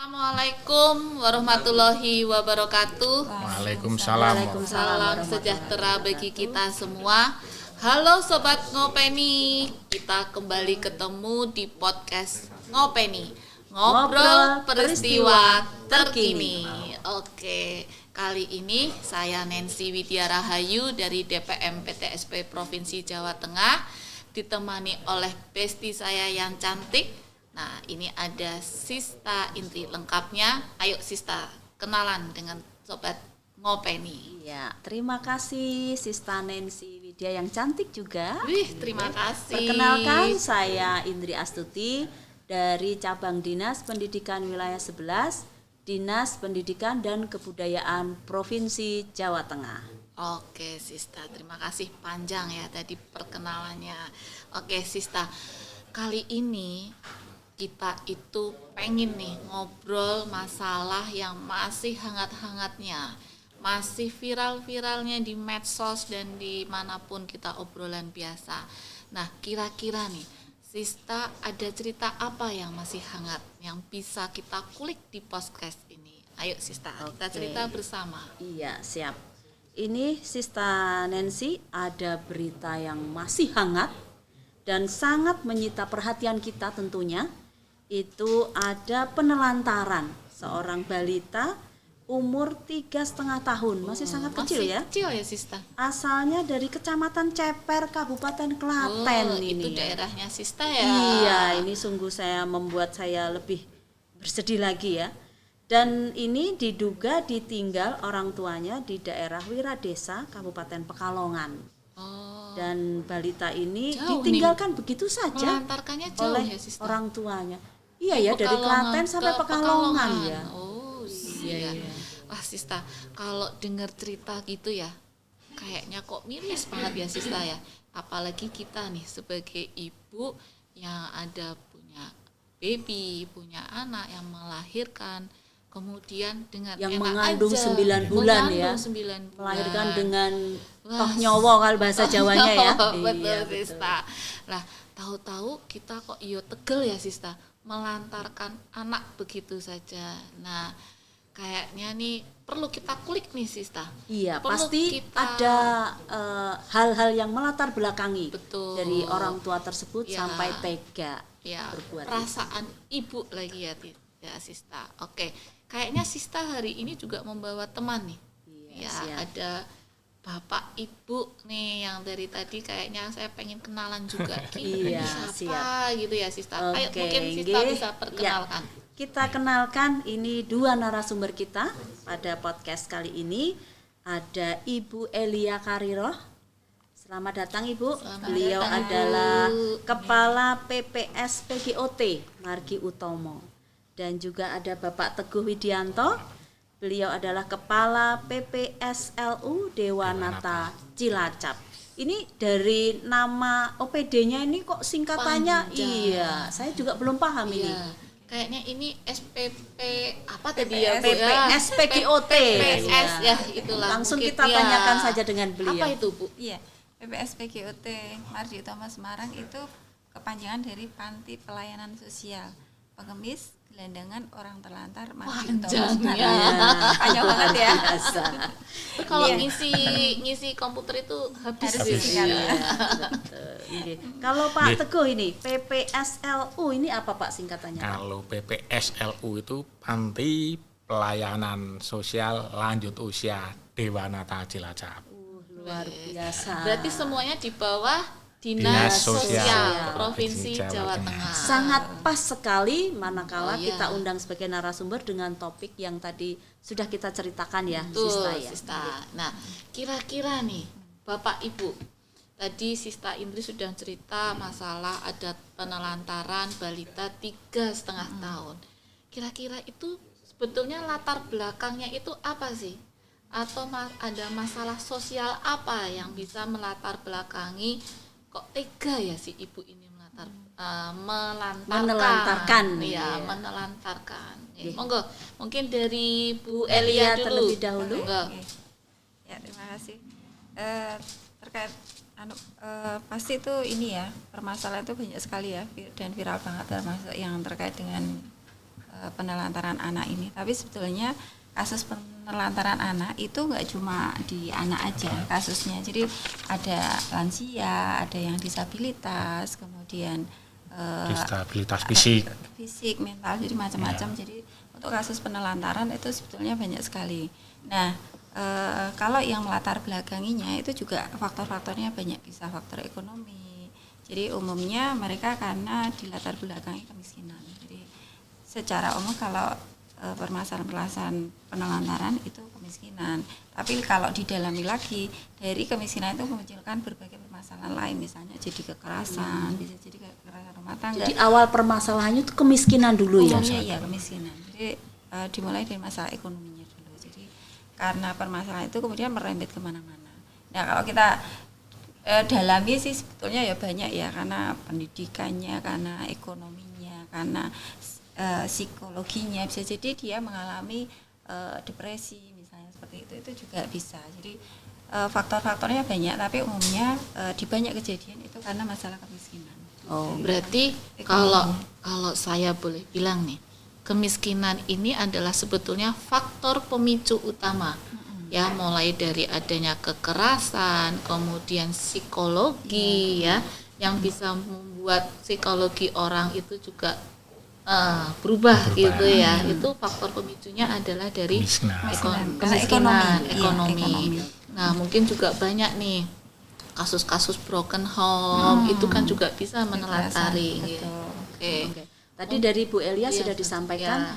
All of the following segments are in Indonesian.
Assalamualaikum warahmatullahi wabarakatuh. Waalaikumsalam. Salam sejahtera bagi kita semua. Halo Sobat Ngopeni, kita kembali ketemu di podcast Ngopeni, Ngobrol Peristiwa Terkini. Oke, kali ini saya Nancy Widya Rahayu dari DPM PTSP Provinsi Jawa Tengah, ditemani oleh besti saya yang cantik. Nah, ini ada Sista Indri lengkapnya. Ayo Sista, kenalan dengan Sobat Ngopeni. Ya, terima kasih Sista Nancy Widya yang cantik juga. Wih, terima kasih. Perkenalkan, saya Indri Astuti dari Cabang Dinas Pendidikan Wilayah 11, Dinas Pendidikan dan Kebudayaan Provinsi Jawa Tengah. Oke Sista, terima kasih, panjang ya tadi perkenalannya. Oke Sista, kali ini kita itu pengen nih ngobrol masalah yang masih hangat-hangatnya, masih viral-viralnya di medsos dan dimanapun kita obrolan biasa. Nah, kira-kira nih Sista ada cerita apa yang masih hangat yang bisa kita kulik di podcast ini? Ayo Sista, kita cerita bersama. Iya, siap. Ini Sista Nancy, ada berita yang masih hangat dan sangat menyita perhatian kita tentunya. Itu ada penelantaran seorang balita umur 3,5 tahun, masih sangat kecil ya. Kecil ya Sista. Asalnya dari Kecamatan Ceper, Kabupaten Klaten Itu ini. daerahnya Sista ya. Iya, ini sungguh membuat saya lebih bersedih lagi ya. Dan ini diduga ditinggal orang tuanya di daerah Wiradesa, Kabupaten Pekalongan. Dan balita ini Jauh ditinggalkan begitu saja melantarkannya jauh oleh ya Sista. orang tuanya. Iya ya, dari Klaten sampai ke Pekalongan ya. Oh iya. Wah Sista, kalau dengar cerita gitu ya, kayaknya kok miris banget ya Sista ya. Apalagi kita nih sebagai ibu yang ada punya baby, punya anak yang melahirkan, kemudian dengan Yang enak mengandung aja, 9 bulan ya. 9 bulan. Melahirkan dengan Wah, toh nyowo kalau bahasa Jawanya ya. betul Iya, Sista. Lah, tahu-tahu kita kok tegel ya Sista melantarkan anak begitu saja. Nah, kayaknya nih perlu kita kulik nih Sista. Iya, Perlu pasti kita- ada hal-hal yang melatar belakangi Betul. dari orang tua tersebut Ya. sampai tega Ya, berbuat perasaan ibu lagi ya Sista. Oke, kayaknya Sista hari ini juga membawa teman nih. Iya, Ya, siap. ada Bapak Ibu nih yang dari tadi kayaknya saya pengen kenalan juga. Iya, Siapa siap. gitu ya Sista. Ayo Oke, mungkin Sista nggih. bisa perkenalkan. Ya, kita kenalkan ini dua narasumber kita pada podcast kali ini. Ada Ibu Elia Kariroh. Selamat datang Ibu. Selamat Beliau datang, adalah Ibu. Kepala PPS PGOT Margi Utomo. Dan juga ada Bapak Teguh Widianto. Beliau adalah Kepala PPSLU Dewanata Cilacap. Ini dari nama OPD-nya ini kok singkatannya? Panjang. Iya, saya juga belum paham ini. Iya. Kayaknya ini SPP apa tadi ya Bu? PPS PGOT. PPS Iya. ya itulah. Langsung Mungkin, kita ya. tanyakan saja dengan beliau. Apa itu Bu? Iya, PPS PGOT Margi Utama Semarang itu kepanjangan dari Panti Pelayanan Sosial Pengemis Gelandangan Orang Terlantar Margi Utama Panjangnya. Semarang. Panjang banget ya. Biasa. Kalau Iya. ngisi komputer itu habis Harus sih. disingkat. Iya, betul. Nggih. Kalau Pak Nggih. Teguh ini PPSLU ini apa Pak singkatannya? Pak? Kalau PPSLU itu Panti Pelayanan Sosial Lanjut Usia Dewanata Cilacap. Luar biasa. Berarti semuanya di bawah Dinas Dinas Sosial Sosial Provinsi Provinsi Jawa Jawa Tengah. Sangat pas sekali manakala Oh, iya. kita undang sebagai narasumber dengan topik yang tadi sudah kita ceritakan ya, Betul, Sista ya. Sista. Nah, kira-kira nih Bapak Ibu, tadi Sista Indri sudah cerita masalah ada penelantaran balita 3,5 tahun. Kira-kira itu sebetulnya latar belakangnya itu apa sih? Atau ada masalah sosial apa yang bisa melatar belakangi kok tega ya si ibu ini Menelantarkan, iya, iya. menelantarkan. Iya. Monggo, mungkin dari Bu Elia Elia dulu. terlebih dahulu. Monggo. Oke. Ya, terima kasih. Terkait pasti itu ini ya, permasalahan itu banyak sekali ya dan viral banget termasuk yang terkait dengan penelantaran anak ini. Tapi sebetulnya kasus penelantaran anak itu nggak cuma di anak aja kasusnya. Jadi ada lansia, ada yang disabilitas, kemudian disabilitas fisik, mental, jadi macam-macam. Jadi untuk kasus penelantaran itu sebetulnya banyak sekali. Nah, kalau yang melatar belakanginya itu juga faktor-faktornya banyak, bisa faktor ekonomi. Jadi umumnya mereka karena dilatar belakangi kemiskinan. Jadi secara umum kalau permasalahan penelantaran itu kemiskinan. Tapi kalau didalami lagi, dari kemiskinan itu memunculkan berbagai permasalahan lain, misalnya jadi kekerasan, bisa jadi kekerasan rumah tangga. Jadi awal permasalahannya itu kemiskinan dulu ya? Umumnya iya kemiskinan. Jadi dimulai dari masalah ekonominya dulu. Jadi karena permasalahan itu kemudian merembet kemana-mana. Nah kalau kita dalami sih sebetulnya ya banyak ya, karena pendidikannya, karena ekonominya, karena psikologinya, bisa jadi dia mengalami depresi misalnya, seperti itu juga bisa. Jadi faktor-faktornya banyak, tapi umumnya di banyak kejadian itu karena masalah kemiskinan. Oh, berarti kalau saya boleh bilang nih, kemiskinan ini adalah sebetulnya faktor pemicu utama. Ya, mulai dari adanya kekerasan, kemudian psikologi ya, yang bisa membuat psikologi orang itu juga berubah gitu ya. Itu faktor pemicunya adalah dari kemiskinan, ekonomi. Nah, mungkin juga banyak nih kasus-kasus broken home, itu kan juga bisa menelantari gitu. Oke. Tadi dari Bu Elia sudah disampaikan.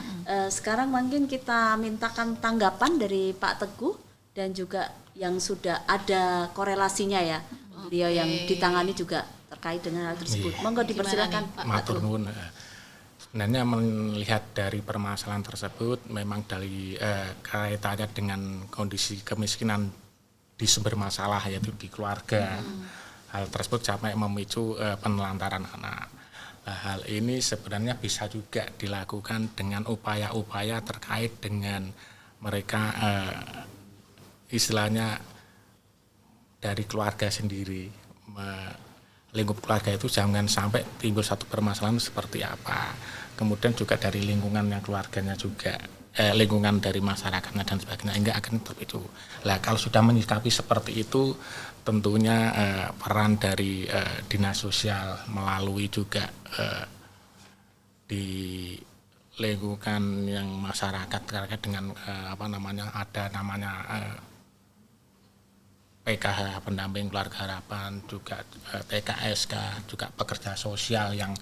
Sekarang mungkin kita mintakan tanggapan dari Pak Teguh dan juga yang sudah ada korelasinya ya. Beliau yang ditangani juga terkait dengan hal tersebut. Monggo dipersilakan Pak Matur Teguh. nuwun. Sebenarnya melihat dari permasalahan tersebut memang dari kaitannya dengan kondisi kemiskinan di sumber masalah, yaitu di keluarga. Hal tersebut sampai memicu penelantaran anak. Nah, hal ini sebenarnya bisa juga dilakukan dengan upaya-upaya terkait dengan mereka istilahnya dari keluarga sendiri. Lingkup keluarga itu jangan sampai timbul satu permasalahan seperti apa. Kemudian juga dari lingkungan yang keluarganya juga, lingkungan dari masyarakatnya dan sebagainya, hingga akan terpicu. Nah, kalau sudah menyikapi seperti itu, tentunya peran dari dinas sosial melalui juga di lingkungan yang masyarakat terkait dengan ada namanya PKH, pendamping keluarga harapan, juga PKSK, juga pekerja sosial yang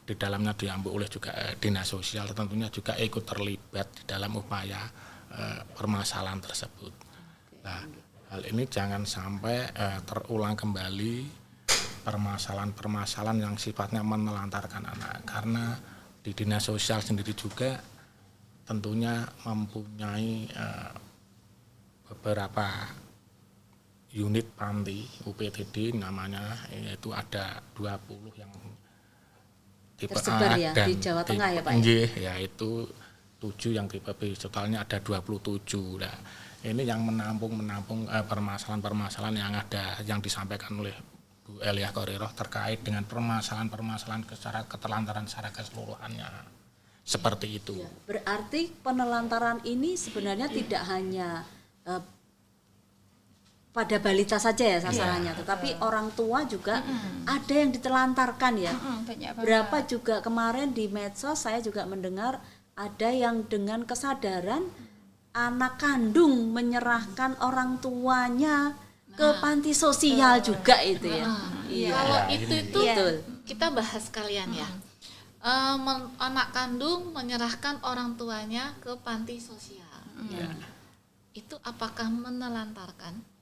di dalamnya diambil oleh juga dinas sosial, tentunya juga ikut terlibat di dalam upaya permasalahan tersebut. Nah, hal ini jangan sampai terulang kembali permasalahan-permasalahan yang sifatnya menelantarkan anak, karena di dinas sosial sendiri juga tentunya mempunyai beberapa unit panti UPTD namanya, yaitu ada 20 yang tipe tersebar A ya, dan di Jawa Tengah ya Pak ya? Yaitu 7 yang tipe B, totalnya ada 27. Nah, ini yang menampung permasalahan-permasalahan yang ada, yang disampaikan oleh Bu Elia Korirah terkait dengan permasalahan-permasalahan secara ketelantaran secara keseluruhannya. Seperti itu. Ya, berarti penelantaran ini sebenarnya tidak hanya pada balita saja ya sasarannya, tetapi orang tua juga ada yang ditelantarkan ya. Berapa juga kemarin di medsos saya juga mendengar ada yang dengan kesadaran anak kandung menyerahkan orang tuanya ke panti sosial juga itu ya. Kalau itu kita bahas sekalian ya. Anak kandung menyerahkan orang tuanya ke panti sosial. Itu apakah menelantarkan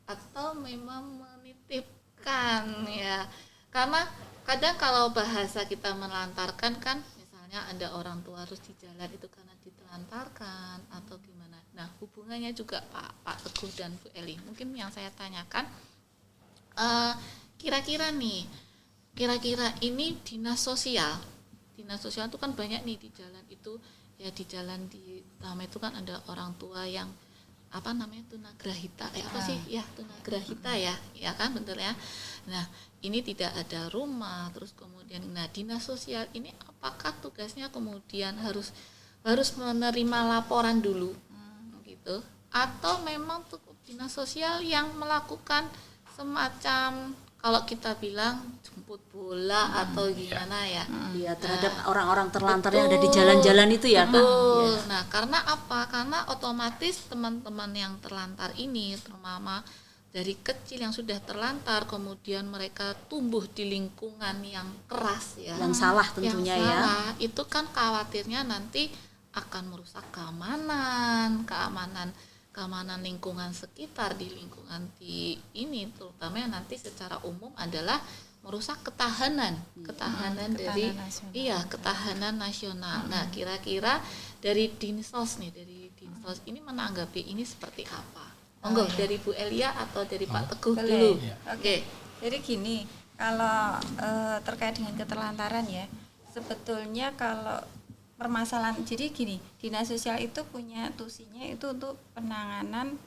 atau memang menitipkan ya? Karena kadang kalau bahasa kita menelantarkan kan, misalnya ada orang tua harus di jalan itu karena ditelantarkan atau gimana. Nah, hubungannya juga Pak Teguh dan Bu Eli, mungkin yang saya tanyakan, kira-kira ini dinas sosial itu kan banyak nih di jalan itu ya, di jalan di utama itu kan ada orang tua yang tunagrahita tunagrahita ya kan, betul ya. Nah, ini tidak ada rumah, terus kemudian dinas sosial ini apakah tugasnya kemudian harus harus menerima laporan dulu, gitu. Atau memang cukup dinas sosial yang melakukan semacam kalau kita bilang jemput bola atau gimana ya? Ya, terhadap orang-orang terlantar yang ada di jalan-jalan itu ya, Kak. Betul. Nah, karena apa? Karena otomatis teman-teman yang terlantar ini, terutama dari kecil yang sudah terlantar, kemudian mereka tumbuh di lingkungan yang keras ya, Yang salah tentunya yang ya. salah, itu kan khawatirnya nanti akan merusak keamanan lingkungan sekitar, di lingkungan di ini, terutama yang nanti secara umum adalah merusak ketahanan dari nasional. ketahanan nasional. Nah, kira-kira dari Dinsos ini menanggapi ini seperti apa? Monggo dari Bu Elia atau dari Pak Teguh Boleh. dulu. Oke. Jadi gini, kalau terkait dengan keterlantaran ya, sebetulnya kalau permasalahan, jadi gini, dinas sosial itu punya tusinya itu untuk penanganan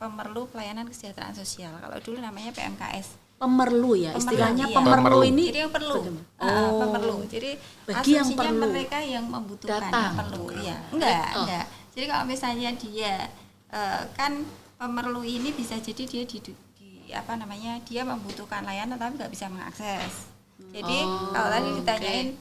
pemerlu pelayanan kesejahteraan sosial. Kalau dulu namanya PMKS. Pemerlu ya, istilahnya iya. pemerlu ini. Jadi yang perlu. Oh. Pemerlu. Jadi Bagi yang asumsinya perlu. mereka yang membutuhkan, Datang. yang perlu. Iya. Enggak. Jadi kalau misalnya dia kan pemerlu ini bisa jadi dia dia membutuhkan layanan tapi nggak bisa mengakses. Jadi kalau tadi ditanyain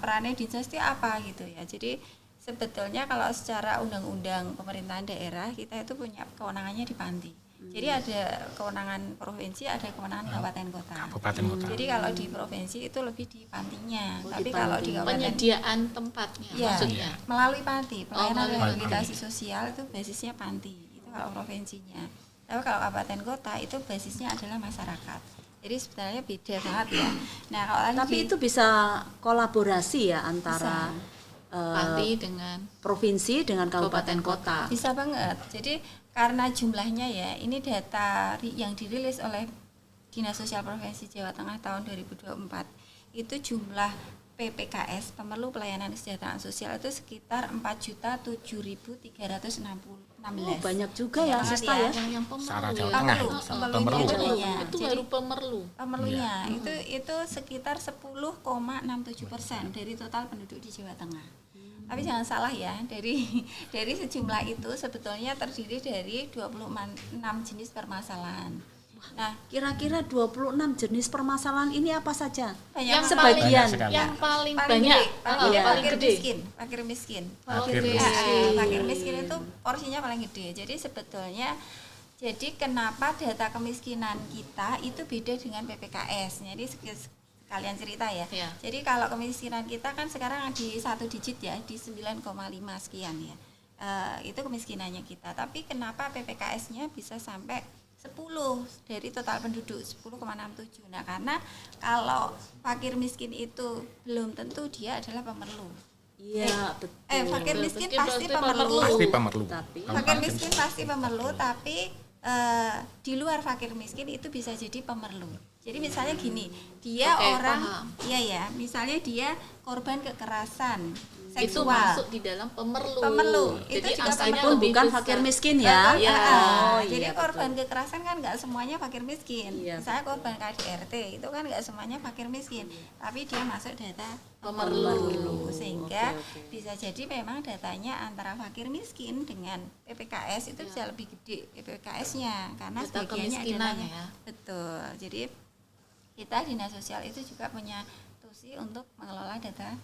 perannya dinas itu apa gitu ya. Jadi sebetulnya kalau secara undang-undang pemerintahan daerah kita itu punya kewenangannya di Panti. Jadi ada kewenangan provinsi, ada kewenangan kabupaten kota. Jadi kalau di provinsi itu lebih di Pantinya. Tapi kalau di kabupaten Penyediaan tempatnya ya, maksudnya. melalui Panti, pelayanan melalui rehabilitasi sosial itu basisnya Panti. Itu kalau provinsinya. Tapi kalau kabupaten kota itu basisnya adalah masyarakat. Jadi sebenarnya beda banget ya. Nah, kalau Tapi itu bisa kolaborasi ya antara Panti dengan provinsi dengan kabupaten kota. bisa banget. Jadi karena jumlahnya ya, ini data yang dirilis oleh Dinas Sosial Provinsi Jawa Tengah tahun 2024. Itu jumlah PPKS, pemerlu pelayanan kesejahteraan sosial itu sekitar 4.007.316. Banyak juga ya, Sista ya. yang pemerlu. Secara Jawa ya. Tengah. Pemerlunya Pemerlu. iya. Itu Jadi baru pemerlu. pemerlunya itu sekitar 10,67% dari total penduduk di Jawa Tengah. Tapi jangan salah ya, dari sejumlah itu sebetulnya terdiri dari 26 jenis permasalahan. Nah, Kira-kira 26 jenis permasalahan ini apa saja? banyak Yang sebagian. Banyak sekali. Yang paling paling banyak, gede, paling gede, paling fakir gede. miskin, fakir miskin. Fakir Oke. miskin. Fakir miskin itu porsinya paling gede. Jadi sebetulnya kenapa data kemiskinan kita itu beda dengan PPKS. Jadi sekalian cerita ya. Ya. Jadi kalau kemiskinan kita kan sekarang di 1 digit ya, di 9,5 sekian ya. Itu kemiskinannya kita. Tapi kenapa PPKS-nya bisa sampai 10 dari total penduduk 10,67. Nah, karena kalau fakir miskin itu belum tentu dia adalah pemerlu. Iya, betul. Fakir miskin Miskin pasti pasti pemerlu. Pasti pemerlu. Tapi Fakir miskin pasti pemerlu, tapi di luar fakir miskin itu bisa jadi pemerlu. Jadi misalnya gini, dia Oke, orang, paham. iya ya, misalnya dia korban kekerasan Itu seksual. masuk di dalam pemerlu. Pemerlu. Itu Jadi juga angkanya pun lebih bukan besar. fakir miskin ya. Iya. Jadi korban kekerasan kan nggak semuanya fakir miskin. Iya. Misalnya korban KDRT itu kan nggak semuanya fakir miskin, tapi dia masuk data Pemerlu. sehingga bisa jadi memang datanya antara fakir miskin dengan PPKS itu bisa lebih gede PPKS-nya karena Data sebagiannya kemiskinannya adalah ya. betul. Jadi kita dinas sosial itu juga punya tusi untuk mengelola data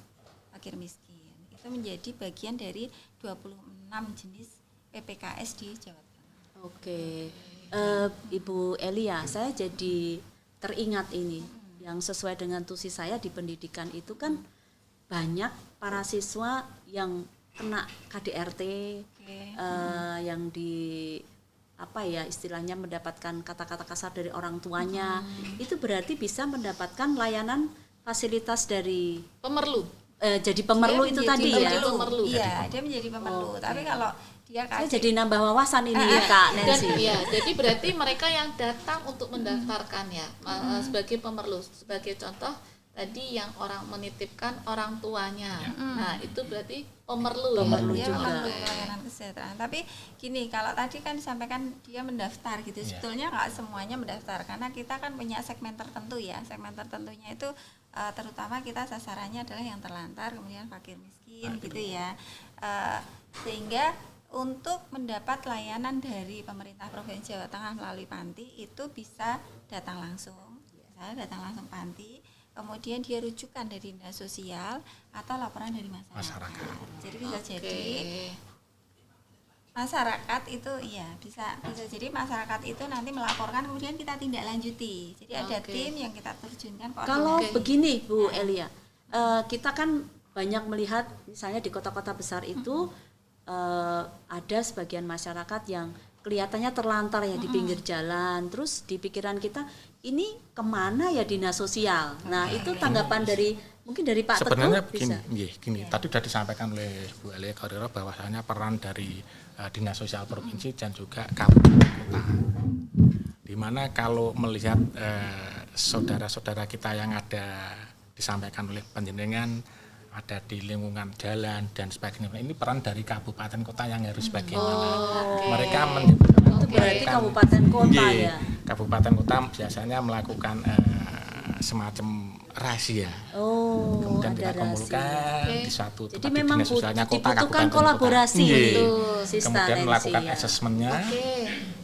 fakir miskin. Itu menjadi bagian dari 26 jenis PPKS di Jawa Tengah. Oke. Ibu Elia, saya jadi teringat ini yang sesuai dengan tusi saya di pendidikan itu kan banyak para siswa yang kena KDRT, yang di apa ya istilahnya mendapatkan kata-kata kasar dari orang tuanya, itu berarti bisa mendapatkan layanan fasilitas dari Pemerlu. jadi pemerlu Dia itu menjadi tadi ya. pemerlu. Iya, dia menjadi pemerlu. Tapi kalau dia Saya kasih jadi nambah wawasan ini Kak Dan Nancy. ya, jadi berarti mereka yang datang untuk mendaftarkan ya sebagai pemerlu. Sebagai contoh tadi yang orang menitipkan orang tuanya. Nah, itu berarti pemerlu. Pemerlu dia juga. pemerlu pelayanan kesejahteraan. Tapi gini, kalau tadi kan disampaikan dia mendaftar gitu. Sebetulnya nggak semuanya mendaftar karena kita kan punya segmen tertentu ya. Segmen tertentunya itu terutama kita sasarannya adalah yang terlantar, kemudian fakir miskin gitu ya. Sehingga untuk mendapat layanan dari pemerintah Provinsi Jawa Tengah melalui panti itu bisa datang langsung, panti, kemudian dia rujukan dari dinas sosial atau laporan dari masyarakat. Jadi bisa jadi masyarakat itu bisa jadi masyarakat itu nanti melaporkan, kemudian kita tindak lanjuti. Jadi ada tim yang kita terjunkan. Kalau begini Bu Elia, kita kan banyak melihat misalnya di kota-kota besar itu ada sebagian masyarakat yang kelihatannya terlantar ya di pinggir jalan, terus di pikiran kita ini kemana ya dinas sosial. Nah itu tanggapan dari mungkin dari Pak Teguh. Sebenarnya bisa. begini, tadi sudah disampaikan oleh Bu Elia Kauriro bahwasanya peran dari dinas sosial provinsi dan juga kabupaten kota, di mana kalau melihat saudara-saudara kita yang ada disampaikan oleh panjenengan ada di lingkungan jalan dan sebagainya, ini peran dari kabupaten kota yang harus bagaimana mereka itu berarti kabupaten kota ya. Kabupaten kota biasanya melakukan semacam rahasia, kemudian kita kumpulkan di suatu tempat. Jadi memang dibutuhkan kolaborasi kemudian melakukan asesmennya,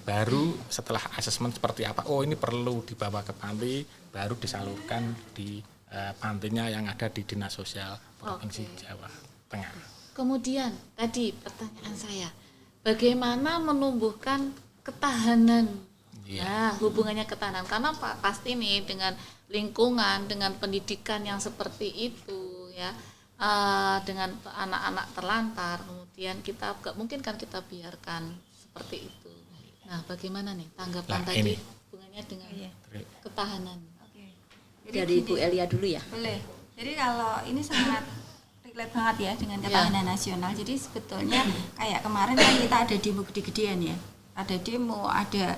baru setelah asesmen seperti apa, ini perlu dibawa ke panti, baru disalurkan di pantinya yang ada di dinas sosial Provinsi Jawa Tengah. Kemudian tadi pertanyaan saya, bagaimana menumbuhkan ketahanan? Nah, hubungannya ketahanan, karena pasti nih dengan lingkungan, dengan pendidikan yang seperti itu ya, dengan anak-anak terlantar, kemudian kita gak mungkin kan kita biarkan seperti itu. Nah, bagaimana nih tanggapan tadi hubungannya dengan ketahanan? Jadi dari Bu Elia dulu ya. Boleh. Jadi kalau ini sangat relate banget ya dengan ketahanan nasional. Jadi sebetulnya kayak kemarin kan kita ada demo gede-gedean ya. Ada demo, ada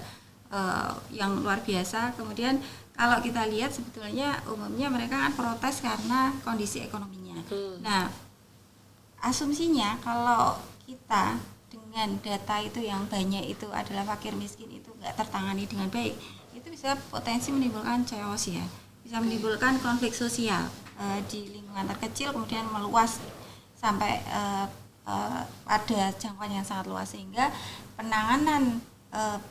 yang luar biasa. Kemudian kalau kita lihat sebetulnya umumnya mereka kan protes karena kondisi ekonominya. Nah, asumsinya kalau kita dengan data itu yang banyak itu adalah fakir miskin itu nggak tertangani dengan baik, itu bisa potensi menimbulkan chaos ya, bisa menimbulkan konflik sosial di lingkungan terkecil, kemudian meluas sampai pada jangkauan yang sangat luas, sehingga penanganan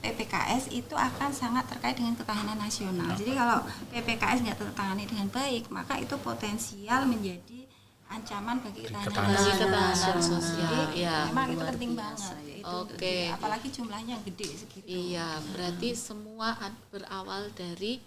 PPKS itu akan sangat terkait dengan ketahanan nasional. Jadi kalau PPKS nggak tertangani dengan baik, maka itu potensial menjadi ancaman bagi ketahanan sosial. Ya, memang itu penting banget. Apalagi jumlahnya gede segitu. Iya, berarti semua berawal dari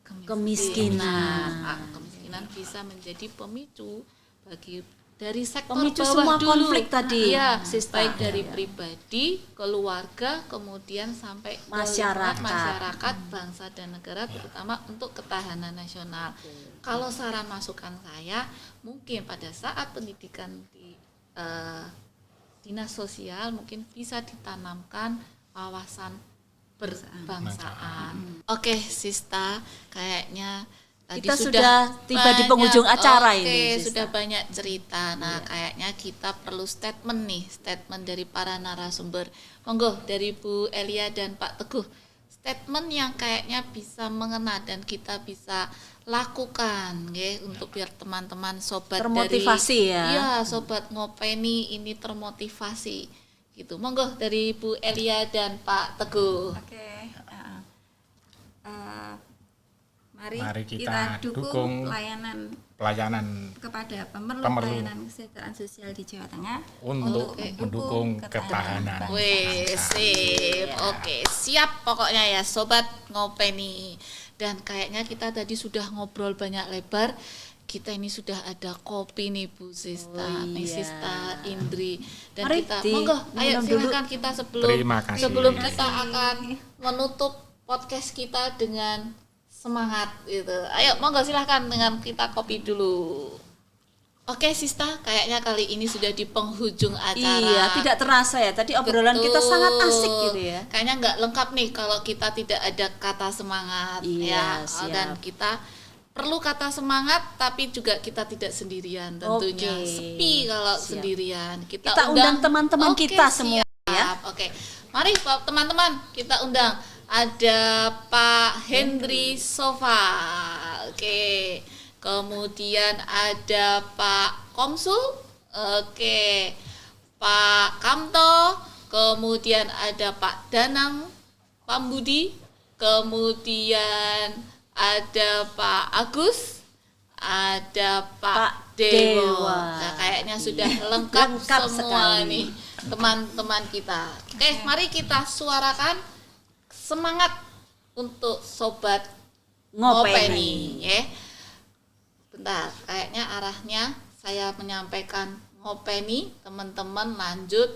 kemiskinan. Kemiskinan bisa menjadi pemicu bagi dari sektor pemicu bawah semua dulu. Konflik tadi. Iya, baik dari pribadi, keluarga, kemudian sampai masyarakat, bangsa dan negara, terutama untuk ketahanan nasional. Kalau saran masukan saya, mungkin pada saat pendidikan di dinas sosial mungkin bisa ditanamkan wawasan berbangsaan. Oke, Sista, kayaknya tadi kita sudah tiba di penghujung acara ini. Sudah banyak cerita. Nah, kayaknya kita perlu statement dari para narasumber. Monggo dari Bu Elia dan Pak Teguh. Statement yang kayaknya bisa mengena dan kita bisa lakukan untuk biar teman-teman sobat termotivasi dari sobat Ngopeni ini termotivasi gitu. Monggo dari Bu Elia dan Pak Teguh. Mari kita dukung pelayanan kepada pemerlu pelayanan kesejahteraan sosial di Jawa Tengah untuk mendukung ketahanan. Sip. Oke, siap pokoknya ya sobat Ngopeni. Dan kayaknya kita tadi sudah ngobrol banyak lebar. Kita ini sudah ada kopi nih Bu Sista, Sista Indri, dan mari kita monggo ayo silakan kita sebelum kita akan menutup podcast kita dengan semangat gitu. Ayo monggo silahkan dengan kita kopi dulu. Oke Sista, kayaknya kali ini sudah di penghujung acara. Iya, tidak terasa ya. Tadi obrolan kita sangat asik gitu ya. Kayaknya nggak lengkap nih kalau kita tidak ada kata semangat ya. Dan kita perlu kata semangat, tapi juga kita tidak sendirian tentunya. Sepi kalau sendirian. Kita undang teman-teman kita semua ya. Oke. Mari teman-teman kita undang. Ada Pak Hendri Sofa. Oke. kemudian ada Pak Komsul, oke, Pak Kamto, kemudian ada Pak Danang Pambudi, kemudian ada Pak Agus, ada Pak Dewa. Nah, kayaknya sudah lengkap semua sekali. nih teman-teman kita. Oke, mari kita suarakan semangat untuk sobat ngopeni ya. Bentar, kayaknya arahnya saya menyampaikan ngopeni, teman-teman lanjut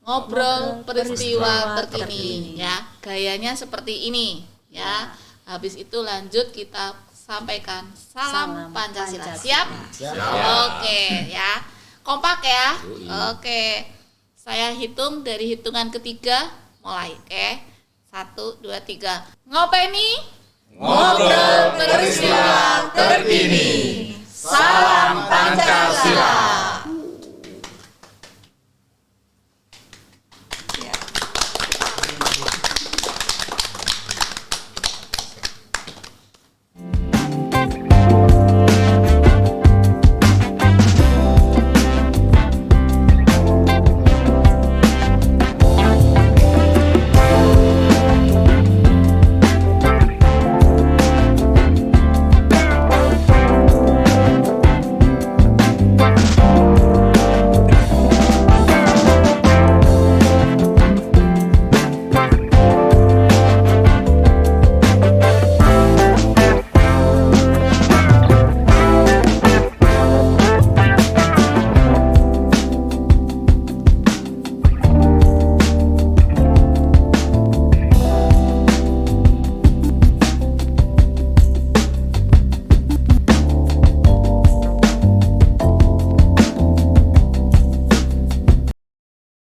ngobrol peristiwa terkini ya. Gayanya seperti ini ya. Habis itu lanjut kita sampaikan salam Pancasila. Siap? Oke ya. Kompak ya. Oke. Saya hitung dari hitungan ketiga mulai. Oke. 1, 2, 3. Ngopeni ngobrol peristiwa terkini. Salam Pancasila.